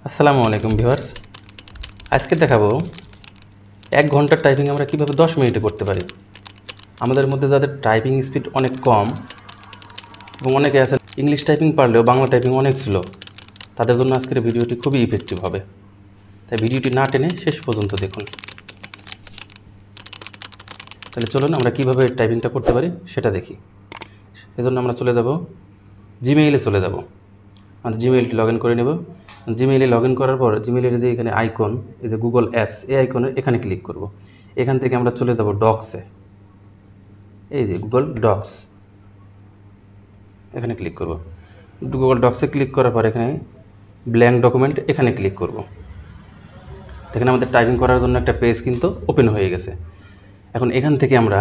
আসসালামু আলাইকুম ভিউয়ার্স। আজকে দেখাবো 1 ঘন্টার টাইপিং আমরা কিভাবে 10 মিনিটে করতে পারি। আমাদের মধ্যে যাদের টাইপিং স্পিড অনেক কম এবং অনেকে আছেন ইংলিশ টাইপিং পারলেও বাংলা টাইপিং অনেক স্লো, তাদের জন্য আজকের ভিডিওটি খুবই ইফেক্টিভ হবে। তাই ভিডিওটি না টেনে শেষ পর্যন্ত দেখুন। তাহলে চলুন আমরা কিভাবে টাইপিংটা করতে পারি সেটা দেখি। সেজন্য আমরা চলে যাব জিমেইলে চলে যাব। আমাদের জিমেইলটি লগ ইন করে নেব। জিমেইলে লগ ইন করার পর জিমেইলের যে এখানে আইকন, এই যে গুগল অ্যাপস, এই আইকনের এখানে ক্লিক করব। এখান থেকে আমরা চলে যাব ডক্সে, এই যে গুগল ডক্স, এখানে ক্লিক করব। গুগল ডক্সে ক্লিক করার পর এখানে ব্ল্যাঙ্ক ডকুমেন্ট, এখানে ক্লিক করব। এখানে আমাদের টাইপিং করার জন্য একটা পেজ কিন্তু ওপেন হয়ে গেছে। এখন এখান থেকে আমরা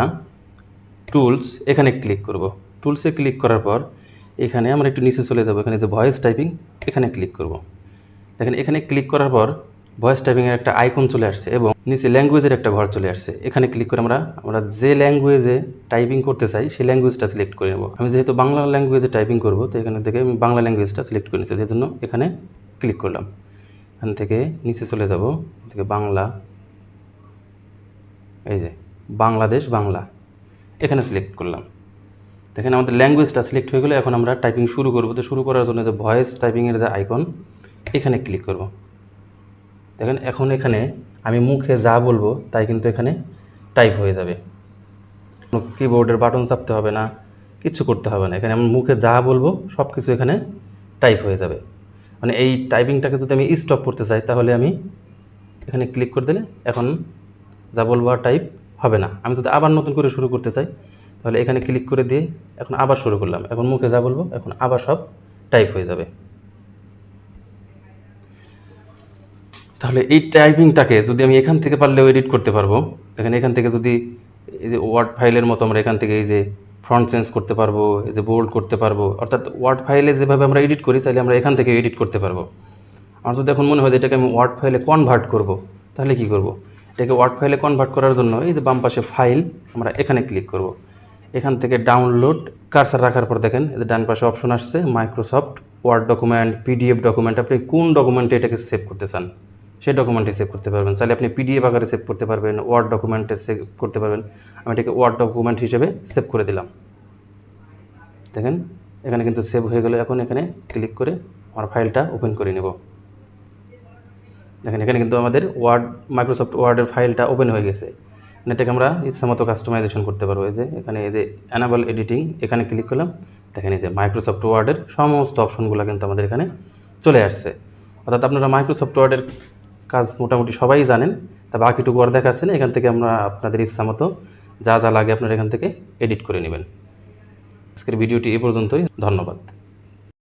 টুলস, এখানে ক্লিক করব। টুলসে ক্লিক করার পর এখানে আমরা একটু নিচে চলে যাব, এখানে যে ভয়েস টাইপিং, এখানে ক্লিক করব। দেখেন এখানে ক্লিক করার পর ভয়েস টাইপিংয়ের একটা আইকন চলে আসছে এবং নিচে ল্যাঙ্গুয়েজের একটা ঘর চলে আসছে। এখানে ক্লিক করে আমরা যে ল্যাঙ্গুয়েজে টাইপিং করতে চাই সেই ল্যাঙ্গুয়েজটা সিলেক্ট করে নেব। আমি যেহেতু বাংলা ল্যাঙ্গুয়েজে টাইপিং করব, তো এখানে থেকে আমি বাংলা ল্যাঙ্গুয়েজটা সিলেক্ট করে নিচ্ছি, সেই জন্য এখানে ক্লিক করলাম। এখান থেকে নিচে চলে যাব, থেকে বাংলা, এই যে বাংলাদেশ বাংলা, এখানে সিলেক্ট করলাম। দেখেন আমাদের ল্যাঙ্গুয়েজটা সিলেক্ট হয়ে গেলে এখন আমরা টাইপিং শুরু করব। তো শুরু করার জন্য যে ভয়েস টাইপিংয়ের যে আইকন, এখানে ক্লিক করব। দেখেন এখন এখানে আমি মুখে যা বলবো তাই কিন্তু এখানে টাইপ হয়ে যাবে। কিবোর্ডের বাটন চাপতে হবে না, কিচ্ছু করতে হবে না। এখানে আমি মুখে যা বলবো সব কিছু এখানে টাইপ হয়ে যাবে। মানে এই টাইপিংটাকে যদি আমি স্টপ করতে চাই তাহলে আমি এখানে ক্লিক করে দিলে এখন যা বলবো আর টাইপ হবে না। আমি যদি আবার নতুন করে শুরু করতে চাই তাহলে এখানে ক্লিক করে দিয়ে এখন আবার শুরু করলাম। এখন মুখে যা বলবো এখন আবার সব টাইপ হয়ে যাবে। তাহলে এই টাইপিংটাকে যদি আমি এখান থেকে পারলেও এডিট করতে পারবো। দেখেন এখান থেকে যদি এই যে ওয়ার্ড ফাইলের মতো আমরা এখান থেকে এই যে ফন্ট চেঞ্জ করতে পারবো, এই যে বোল্ড করতে পারবো, অর্থাৎ ওয়ার্ড ফাইলে যেভাবে আমরা এডিট করি চাইলে আমরা এখান থেকে এডিট করতে পারবো। আমার যদি এখন মনে হয় যে এটাকে আমি ওয়ার্ড ফাইলে কনভার্ট করব, তাহলে কি করব? এটাকে ওয়ার্ড ফাইলে কনভার্ট করার জন্য এই যে বাম পাশে ফাইল, আমরা এখানে ক্লিক করব। এখান থেকে ডাউনলোড কার্সার রাখার পর দেখেন এই যে ডান পাশে অপশন আসছে Microsoft Word document, PDF document. আপনি কোন ডকুমেন্টে এটাকে সেভ করতে চান সেই ডকুমেন্টে সেভ করতে পারবেন। চাইলে আপনি পিডিএফ আকারে সেভ করতে পারবেন, ওয়ার্ড ডকুমেন্টে সেভ করতে পারবেন। আমি এটাকে ওয়ার্ড ডকুমেন্ট হিসেবে সেভ করে দিলাম। দেখেন এখানে কিন্তু সেভ হয়ে গেল। এখন এখানে ক্লিক করে আমার ফাইলটা ওপেন করে নেব। দেখেন এখানে কিন্তু আমাদের মাইক্রোসফট ওয়ার্ডের ফাইলটা ওপেন হয়ে গেছে। এটাকে আমরা ইচ্ছা মতো কাস্টমাইজেশন করতে পারবো। এই যে এখানে এই যে অ্যানাবল এডিটিং, এখানে ক্লিক করলাম। দেখেন এই যে মাইক্রোসফট ওয়ার্ডের সমস্ত অপশনগুলো কিন্তু আমাদের এখানে চলে আসছে। অর্থাৎ আপনারা মাইক্রোসফট ওয়ার্ডের কাজ মোটামুটি সবাই জানেন, তা বাকিটুকু আর দেখাচ্ছে না। এখান থেকে আমরা আপনাদের ইচ্ছা মতো যা যা লাগে আপনারা এখান থেকে এডিট করে নেবেন। আজকের ভিডিওটি এ পর্যন্তই। ধন্যবাদ।